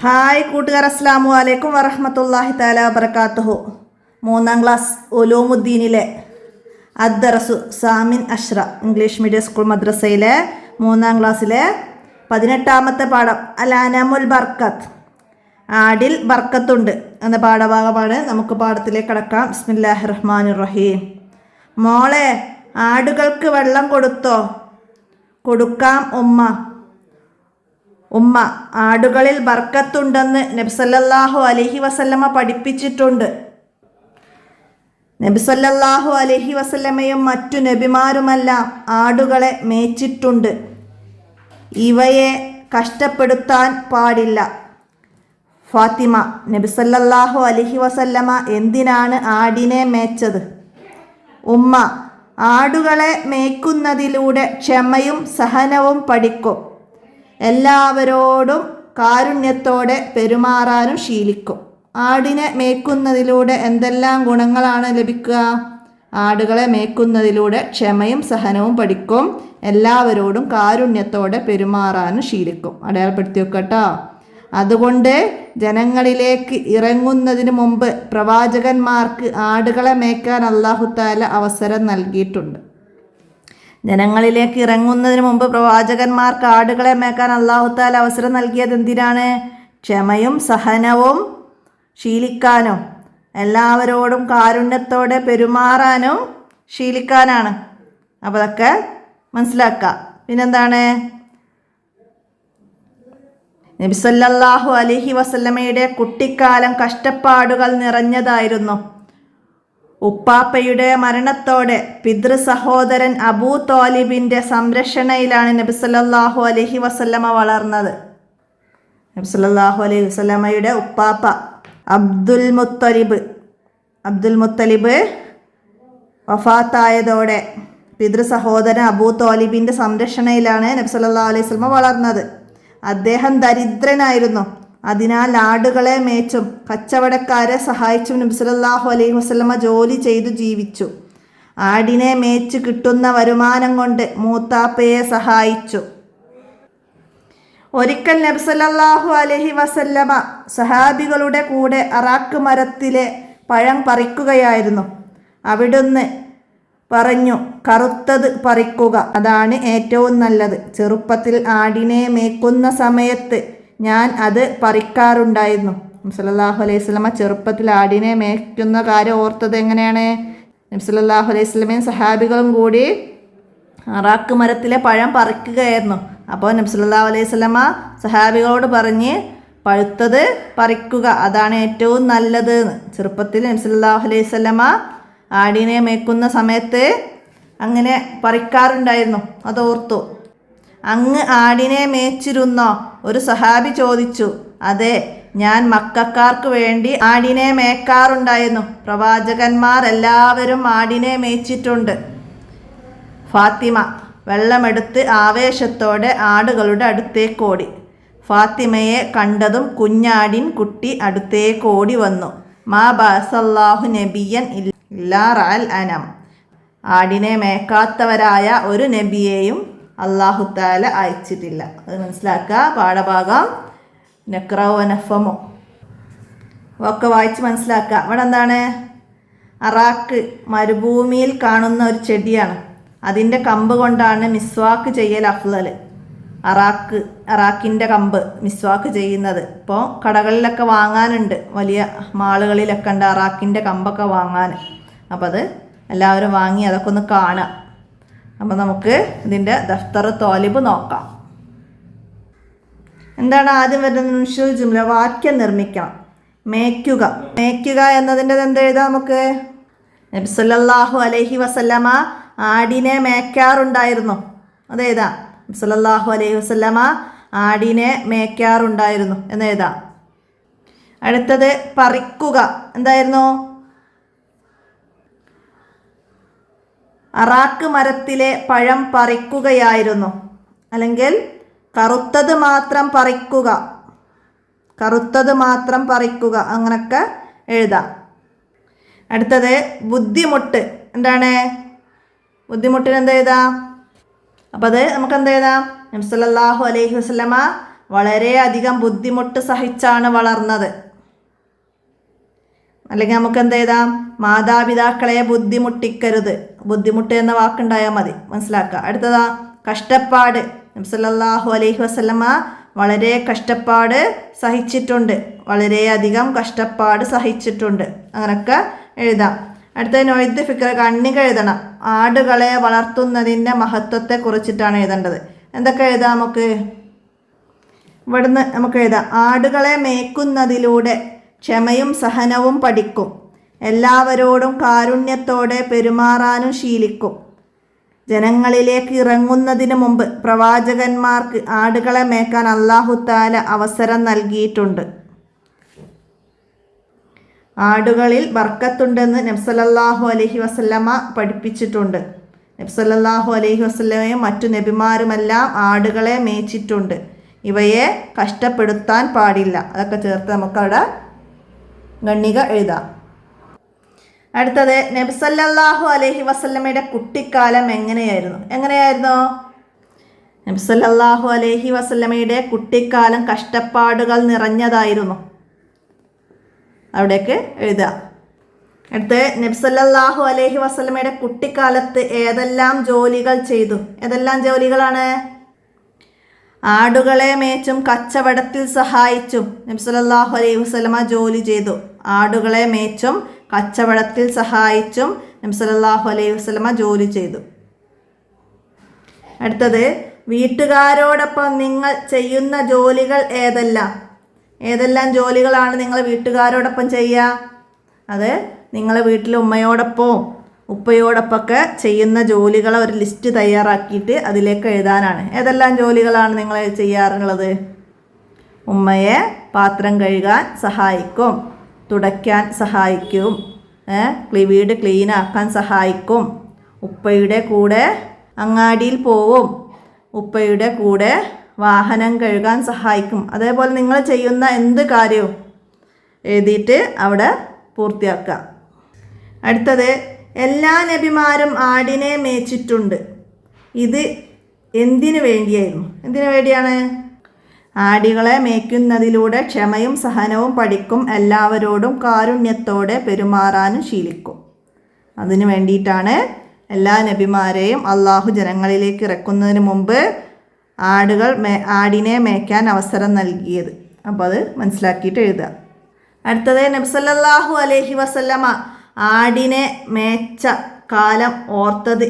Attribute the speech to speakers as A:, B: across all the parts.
A: Hi കൂട്ടുകാർ, അസ്സലാമു അലൈക്കും വറഹ്മത്തുള്ളാഹി തആല വബറകാതുഹു. 3ാം class ഉലൂമുദ്ദീനിലെ അദ്ദറസു Samin അഷ്റ English medium school മദ്രസയിലെ 3ാം ക്ലാസ്സിലെ 18ാമത്തെ പാഠം അൽ അനമുൽ ബർക്കത്ത്, ആടിൽ ബർക്കത്തുണ്ട് എന്ന പാഠഭാഗമാണ്. നമുക്ക് പാഠത്തിലേക്ക് കടക്കാം. ബിസ്മില്ലാഹിർ റഹ്മാനിർ റഹീം. മോളെ, ആടുകൾക്ക് വെള്ളം കൊടുത്തോ? കൊടുക്കാം ഉമ്മ. ഉമ്മ, ആടുകളിൽ ബർക്കത്തുണ്ടെന്ന് നബി സല്ലല്ലാഹു അലൈഹി വസല്ലമ പഠിപ്പിച്ചിട്ടുണ്ട്. നബി സല്ലല്ലാഹു അലൈഹി വസല്ലമയും മറ്റു നബിമാരുമെല്ലാം ആടുകളെ മേച്ചിട്ടുണ്ട്. ഇവയെ കഷ്ടപ്പെടുത്താൻ പാടില്ല. ഫാത്തിമ, നബി സല്ലല്ലാഹു അലൈഹി വസല്ലമ എന്തിനാണ് ആടിനെ മേച്ചത്? ഉമ്മ, ആടുകളെ മേയ്ക്കുന്നതിലൂടെ ക്ഷമയും സഹനവും പഠിക്കും. എല്ലാവരോടും കാരുണ്യത്തോടെ പെരുമാറാനും ശീലിക്കും. ആടിനെ മേയ്ക്കുന്നതിലൂടെ എന്തെല്ലാം ഗുണങ്ങളാണ് ലഭിക്കുക? ആടുകളെ മേയ്ക്കുന്നതിലൂടെ ക്ഷമയും സഹനവും പഠിക്കും. എല്ലാവരോടും കാരുണ്യത്തോടെ പെരുമാറാനും ശീലിക്കും. അടയാളപ്പെടുത്തി വെക്കട്ടോ. അതുകൊണ്ട് ജനങ്ങളിലേക്ക് ഇറങ്ങുന്നതിന് മുമ്പ് പ്രവാചകന്മാർക്ക് ആടുകളെ മേയ്ക്കാൻ അല്ലാഹു തആല അവസരം നൽകിയിട്ടുണ്ട്. ജനങ്ങളിലേക്ക് ഇറങ്ങുന്നതിന് മുമ്പ് പ്രവാചകന്മാർക്ക് ആടുകളെ മേയ്ക്കാൻ അല്ലാഹു തആല അവസരം നൽകിയത് എന്തിനാണ്? ക്ഷമയും സഹനവും ശീലിക്കാനും എല്ലാവരോടും കാരുണ്യത്തോടെ പെരുമാറാനും ശീലിക്കാനാണ്. അപ്പോൾ അതൊക്കെ മനസ്സിലാക്കുക. പിന്നെന്താണ്? നബി സല്ലല്ലാഹു അലൈഹി വസല്ലമയുടെ കുട്ടിക്കാലം കഷ്ടപ്പാടുകൾ നിറഞ്ഞതായിരുന്നു. ഉപ്പാപ്പയുടെ മരണത്തോടെ പിതൃ സഹോദരൻ അബൂ ത്വാലിബിൻ്റെ സംരക്ഷണയിലാണ് നബി സല്ലല്ലാഹു അലൈഹി വസല്ലമ വളർന്നത്. നബി സല്ലല്ലാഹു അലൈഹി വസല്ലമയുടെ ഉപ്പാപ്പ അബ്ദുൽ മുത്തലിബ് വഫാത്തായതോടെ പിതൃ സഹോദരൻ അബൂ ത്വാലിബിൻ്റെ സംരക്ഷണയിലാണ് നബി സല്ലല്ലാഹു അലൈഹി വസല്ലമ വളർന്നത്. അദ്ദേഹം ദരിദ്രനായിരുന്നു. അതിനാൽ ആടുകളെ മേച്ചും കച്ചവടക്കാരെ സഹായിച്ചും നബി സല്ലല്ലാഹു അലൈഹി വസല്ലമ ജോലി ചെയ്തു ജീവിച്ചു. ആടിനെ മേച്ച് കിട്ടുന്ന വരുമാനം കൊണ്ട് മൂത്താപ്പയെ സഹായിച്ചു. ഒരിക്കൽ നബി സല്ലല്ലാഹു അലൈഹി വസല്ലമ സഹാബികളുടെ കൂടെ അറാക്ക് മരത്തിലെ പഴം പറിക്കുകയായിരുന്നു. അവിടുന്ന് പറഞ്ഞു, കറുത്തത് പറിക്കുക, അതാണ് ഏറ്റവും നല്ലത്. ചെറുപ്പത്തിൽ ആടിനെ മേക്കുന്ന സമയത്ത് ഞാൻ അത് പറിക്കാറുണ്ടായിരുന്നു. നബി സല്ലല്ലാഹു അലൈഹി വസല്ലമ ചെറുപ്പത്തിൽ ആടിനെ മേയ്ക്കുന്ന കാര്യം ഓർത്തത് എങ്ങനെയാണ്? നബി സല്ലല്ലാഹു അലൈഹി വസല്ലമയും സഹാബികളും കൂടി അറാക്ക് മരത്തിലെ പഴം പറിക്കുകയായിരുന്നു. അപ്പോൾ നബി സല്ലല്ലാഹു അലൈഹി വസല്ലമ സഹാബികളോട് പറഞ്ഞ് പഴുത്തത് പറിക്കുക, അതാണ് ഏറ്റവും നല്ലത്. ചെറുപ്പത്തിൽ നബി സല്ലല്ലാഹു അലൈഹി വസല്ലമ ആടിനെ മേയ്ക്കുന്ന സമയത്ത് അങ്ങനെ പറിക്കാറുണ്ടായിരുന്നു. അതോർത്തു. അങ്ങ് ആടിനെ മേച്ചിരുന്നോ? ഒരു സഹാബി ചോദിച്ചു. അതെ, ഞാൻ മക്കക്കാർക്ക് വേണ്ടി ആടിനെ മേയ്ക്കാറുണ്ടായിരുന്നു. പ്രവാചകന്മാർ എല്ലാവരും ആടിനെ മേച്ചിട്ടുണ്ട്. ഫാത്തിമ വെള്ളമെടുത്ത് ആവേശത്തോടെ ആടുകളുടെ അടുത്തേക്കോടി. ഫാത്തിമയെ കണ്ടതും കുഞ്ഞാടിൻ കുട്ടി അടുത്തേക്കോടി വന്നു. മാ ബഅസല്ലാഹു നബിയൻ ഇല്ലാ റഅൽ അനം. ആടിനെ മേക്കാത്തവരായ ഒരു നബിയെയും അല്ലാഹു തആല അയച്ചിട്ടില്ല. അത് മനസ്സിലാക്കുക. പാഠഭാഗം നഖ്റഉ വനഫ്ഹമു ഒക്കെ വായിച്ച് മനസ്സിലാക്കുക. ഇവിടെ എന്താണ്? അറാക്ക് മരുഭൂമിയിൽ കാണുന്ന ഒരു ചെടിയാണ്. അതിൻ്റെ കമ്പ് കൊണ്ടാണ് മിസ്വാക്ക് ചെയ്യൽ അഫ്ളൽ. അറാക്കിൻ്റെ കമ്പ് മിസ്വാക്ക് ചെയ്യുന്നത് ഇപ്പോൾ കടകളിലൊക്കെ വാങ്ങാനുണ്ട്. വലിയ മാളുകളിലൊക്കെ ഉണ്ട് അറാക്കിൻ്റെ കമ്പൊക്കെ വാങ്ങാൻ. അപ്പോൾ അത് എല്ലാവരും വാങ്ങി അതൊക്കെ ഒന്ന് കാണുക. അപ്പോൾ നമുക്ക് ഇതിൻ്റെ ദഫ്തർ തോലിബ് നോക്കാം. എന്താണ് ആദ്യം വരുന്നത്? നുൻഷുൽ ജുംല, വാക്യം നിർമ്മിക്കണം. മേയ്ക്കുക എന്നതിൻ്റെ എന്ത് എഴുതാം നമുക്ക്? നബി സല്ലല്ലാഹു അലൈഹി വസല്ലമ ആടിനെ മേയ്ക്കാറുണ്ടായിരുന്നു. അതേതാ? നബി സല്ലല്ലാഹു അലൈഹി വസല്ലമ ആടിനെ മേയ്ക്കാറുണ്ടായിരുന്നു എന്നെഴുതാം. അടുത്തത് പറിക്കുക. എന്തായിരുന്നു? അറാക്ക് മരത്തിലെ പഴം പറിക്കുകയായിരുന്നു. അല്ലെങ്കിൽ കറുത്തത് മാത്രം പറിക്കുക, അങ്ങനൊക്കെ എഴുതാം. അടുത്തത് ബുദ്ധിമുട്ട്. എന്താണ് ബുദ്ധിമുട്ടിന് എന്ത് എഴുതാം? അപ്പോൾ അത് നമുക്ക് എന്ത് എഴുതാം? നബി സല്ലല്ലാഹു അലൈഹി വസല്ലമ വളരെയധികം ബുദ്ധിമുട്ട് സഹിച്ചാണ് വളർന്നത്. അല്ലെങ്കിൽ നമുക്ക് എന്ത് എഴുതാം? മാതാപിതാക്കളെ ബുദ്ധിമുട്ടിക്കരുത്. ബുദ്ധിമുട്ട് എന്ന വാക്കുണ്ടായാൽ മതി, മനസ്സിലാക്കുക. അടുത്തതാ കഷ്ടപ്പാട്. നബി സല്ലല്ലാഹു അലൈഹി വസല്ലമ വളരെ കഷ്ടപ്പാട് സഹിച്ചിട്ടുണ്ട്, വളരെയധികം കഷ്ടപ്പാട് സഹിച്ചിട്ടുണ്ട്. അങ്ങനെയൊക്കെ എഴുതാം. അടുത്ത നൊയ്ദ് ഫിക്ർ, കണ്ണിക എഴുതണം. ആടുകളെ വളർത്തുന്നതിൻ്റെ മഹത്വത്തെ കുറിച്ചിട്ടാണ് എഴുതേണ്ടത്. എന്തൊക്കെ എഴുതാം നമുക്ക്? ഇവിടുന്ന് നമുക്ക് എഴുതാം. ആടുകളെ മേയ്ക്കുന്നതിലൂടെ ക്ഷമയും സഹനവും പഠിക്കും. എല്ലാവരോടും കാരുണ്യത്തോടെ പെരുമാറാനും ശീലിക്കും. ജനങ്ങളിലേക്ക് ഇറങ്ങുന്നതിന് മുമ്പ് പ്രവാചകന്മാർക്ക് ആടുകളെ മേയ്ക്കാൻ അല്ലാഹു തആല അവസരം നൽകിയിട്ടുണ്ട്. ആടുകളിൽ ബർക്കത്തുണ്ടെന്ന് നബി സല്ലല്ലാഹു അലൈഹി വസല്ലമ പഠിപ്പിച്ചിട്ടുണ്ട്. നബി സല്ലല്ലാഹു അലൈഹി വസല്ലമയും മറ്റു നബിമാരുമെല്ലാം ആടുകളെ മേച്ചിട്ടുണ്ട്. ഇവയെ കഷ്ടപ്പെടുത്താൻ പാടില്ല. അതൊക്കെ ചേർത്ത് നമുക്കവിടെ ഗണ്ണിക എഴുതാം. അടുത്തത് നബി സല്ലല്ലാഹു അലൈഹി വസല്ലമയുടെ കുട്ടിക്കാലം എങ്ങനെയായിരുന്നു? നബി സല്ലല്ലാഹു അലൈഹി വസല്ലമയുടെ കുട്ടിക്കാലം കഷ്ടപ്പാടുകൾ നിറഞ്ഞതായിരുന്നു. അവിടേക്ക് എഴുതാം. അടുത്ത് നബി സല്ലല്ലാഹു അലൈഹി വസല്ലമയുടെ കുട്ടിക്കാലത്ത് ഏതെല്ലാം ജോലികൾ ചെയ്തു? ഏതെല്ലാം ജോലികളാണ്? ആടുകളെ മേച്ചും കച്ചവടത്തിൽ സഹായിച്ചും നബി സല്ലല്ലാഹു അലൈഹി വസല്ലമ ജോലി ചെയ്തു. ആടുകളെ മേച്ചും കച്ചവടത്തിൽ സഹായിച്ചും നബി സല്ലല്ലാഹു അലൈഹി വസല്ലമ ജോലി ചെയ്തു. അടുത്തത് വീട്ടുകാരോടൊപ്പം നിങ്ങൾ ചെയ്യുന്ന ജോലികൾ ഏതെല്ലാം ജോലികളാണ് നിങ്ങൾ വീട്ടുകാരോടൊപ്പം ചെയ്യുക? അത് നിങ്ങളെ വീട്ടിൽ ഉമ്മയോടൊപ്പവും ഉപ്പയോടൊപ്പമൊക്കെ ചെയ്യുന്ന ജോലികളെ ഒരു ലിസ്റ്റ് തയ്യാറാക്കിയിട്ട് അതിലേക്ക് എഴുതാനാണ്. ഏതെല്ലാം ജോലികളാണ് നിങ്ങൾ ചെയ്യാറുള്ളത്? ഉമ്മയെ പാത്രം കഴുകാൻ സഹായിക്കും, തുടയ്ക്കാൻ സഹായിക്കും, വീട് ക്ലീനാക്കാൻ സഹായിക്കും, ഉപ്പയുടെ കൂടെ അങ്ങാടിയിൽ പോവും, ഉപ്പയുടെ കൂടെ വാഹനം കഴുകാൻ സഹായിക്കും. അതേപോലെ നിങ്ങൾ ചെയ്യുന്ന എന്ത് കാര്യവും എഴുതിയിട്ട് അവിടെ പൂർത്തിയാക്കുക. അടുത്തത് എല്ലാ നബിമാരും ആടിനെ മേച്ചിട്ടുണ്ട്. ഇത് എന്തിനു വേണ്ടിയാണ്? ആടുകളെ മേയ്ക്കുന്നതിലൂടെ ക്ഷമയും സഹനവും പഠിക്കും. എല്ലാവരോടും കാരുണ്യത്തോടെ പെരുമാറാനും ശീലിക്കും. അതിനു വേണ്ടിയിട്ടാണ് എല്ലാ നബിമാരെയും അള്ളാഹു ജനങ്ങളിലേക്ക് ഇറക്കുന്നതിന് മുമ്പ് ആടിനെ മേയ്ക്കാൻ അവസരം നൽകിയത്. അപ്പോൾ അത് മനസ്സിലാക്കിയിട്ട് എഴുതുക. അടുത്തത് നബി സല്ലല്ലാഹു അലൈഹി വസല്ലമ ആടിനെ മേച്ച കാലം ഓർത്തത്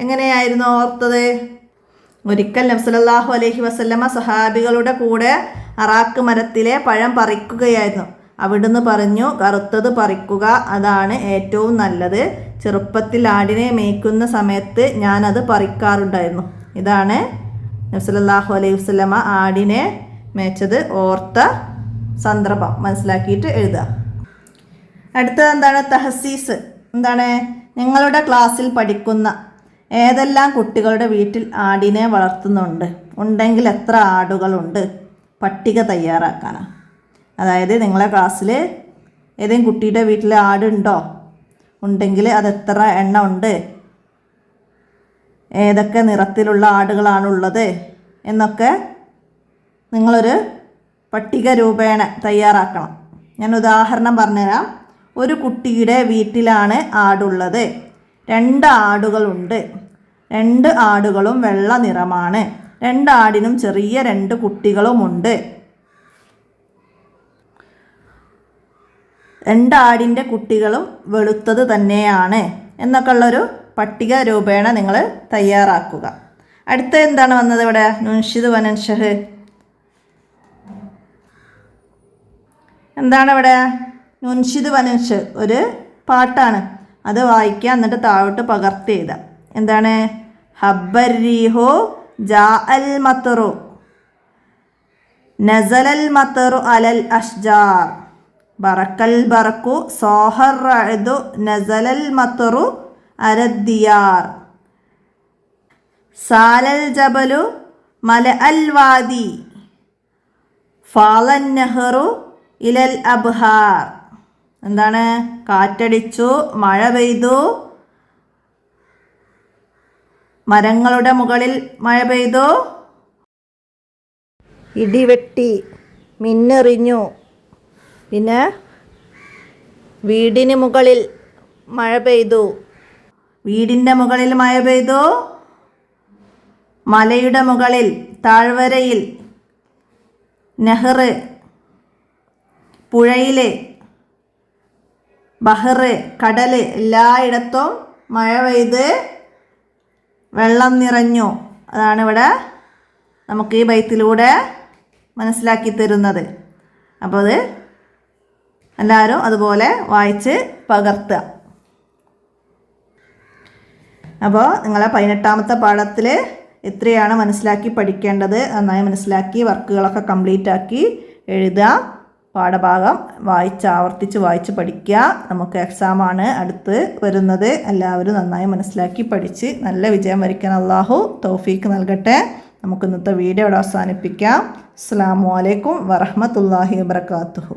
A: എങ്ങനെയായിരുന്നു ഓർത്തത്? ഒരിക്കൽ നബി സല്ലല്ലാഹു അലൈഹി വസല്ലമ സഹാബികളുടെ കൂടെ അറാക്ക് മരത്തിലെ പഴം പറിക്കുകയായിരുന്നു. അവിടുന്ന് പറഞ്ഞു, കറുത്തത് പറിക്കുക, അതാണ് ഏറ്റവും നല്ലത്. ചെറുപ്പത്തിൽ ആടിനെ മേയ്ക്കുന്ന സമയത്ത് ഞാനത് പറിക്കാറുണ്ടായിരുന്നു. ഇതാണ് നബി സല്ലല്ലാഹു അലൈഹി വസല്ലമ ആടിനെ മേച്ചത് ഓർത്ത സന്ദർഭം മനസ്സിലാക്കിയിട്ട് എഴുതുക. അടുത്തത് എന്താണ്? തഹസീസ്. നിങ്ങളുടെ ക്ലാസ്സിൽ പഠിക്കുന്ന ഏതെല്ലാം കുട്ടികളുടെ വീട്ടിൽ ആടിനെ വളർത്തുന്നുണ്ട്? ഉണ്ടെങ്കിൽ എത്ര ആടുകളുണ്ട്? പട്ടിക തയ്യാറാക്കാനാണ്. അതായത് നിങ്ങളെ ക്ലാസ്സിൽ ഏതെങ്കിലും കുട്ടിയുടെ വീട്ടിൽ ആടുണ്ടോ? ഉണ്ടെങ്കിൽ അത് എത്ര എണ്ണം ഉണ്ട്? ഏതൊക്കെ നിറത്തിലുള്ള ആടുകളാണുള്ളത് എന്നൊക്കെ നിങ്ങളൊരു പട്ടിക രൂപേണ തയ്യാറാക്കണം. ഞാൻ ഉദാഹരണം പറഞ്ഞുതരാം. ഒരു കുട്ടിയുടെ വീട്ടിലാണ് ആടുള്ളത്. 2 ആടുകളുണ്ട്. 2 ആടുകളും വെള്ള നിറമാണ്. 2 ആടിനും ചെറിയ 2 കുട്ടികളുമുണ്ട്. 2 ആടിൻ്റെ കുട്ടികളും വെളുത്തത് തന്നെയാണ് എന്നൊക്കെ ഉള്ളൊരു പട്ടിക രൂപേണ നിങ്ങൾ തയ്യാറാക്കുക. അടുത്ത എന്താണ് വന്നത് ഇവിടെ? നുൻഷിദ് വനൻഷഹ്. എന്താണ് ഇവിടെ? നുൻഷിദ് വനൻഷ് ഒരു പാട്ടാണ്. അത് വായിക്കുക, എന്നിട്ട് താഴോട്ട് പകർത്തി എഴുതാം. എന്താണ്? ഹബ്ബരീഹു ജാ അൽ മത്തറു നസലൽ മത്തറു അലൽ അഷ്ജാർ ബറക്കൽ ബറക്കു സോഹർ റഅദു നസലൽ മത്തറു അലദ്ദിയാർ സാലൽ ജബലു മല അൽ വാദി ഫാലൻ നെഹ്റു ഇലൽ അബ്ഹാർ. എന്താണ്? കാറ്റടിച്ചു, മഴ പെയ്തു, മരങ്ങളുടെ മുകളിൽ മഴ പെയ്തു, ഇടിവെട്ടി, മിന്നെറിഞ്ഞു. പിന്നെ വീടിന് മുകളിൽ മഴ പെയ്തു. വീടിൻ്റെ മുകളിൽ മഴ പെയ്തു. മലയുടെ മുകളിൽ, താഴ്വരയിൽ, നെഹ്ർ, പുഴയിൽ, ബഹർ, കടൽ, എല്ലായിടത്തും മഴ പെയ്ത് വെള്ളം നിറഞ്ഞു. അതാണ് ഇവിടെ നമുക്ക് ഈ ബൈത്തിലൂടെ മനസ്സിലാക്കി തരുന്നത്. അപ്പോൾ അത് എല്ലാവരും അതുപോലെ വായിച്ച് പകർത്തുക. അപ്പോൾ നിങ്ങളെ 18ാമത്തെ പാഠത്തിൽ എത്രയാണ് മനസ്സിലാക്കി പഠിക്കേണ്ടത് നന്നായി മനസ്സിലാക്കി വർക്കുകളൊക്കെ കംപ്ലീറ്റ് ആക്കി എഴുതുക. പാഠഭാഗം ആവർത്തിച്ച് വായിച്ച് പഠിക്കുക. നമുക്ക് എക്സാമാണ് അടുത്ത് വരുന്നത്. എല്ലാവരും നന്നായി മനസ്സിലാക്കി പഠിച്ച് നല്ല വിജയം വരിക്കാൻ അല്ലാഹു തൗഫീക്ക് നൽകട്ടെ. നമുക്ക് ഇന്നത്തെ വീഡിയോ ഇവിടെ അവസാനിപ്പിക്കാം. അസ്സലാമു അലൈക്കും വറഹ്മത്തുള്ളാഹി വബറകാതുഹു.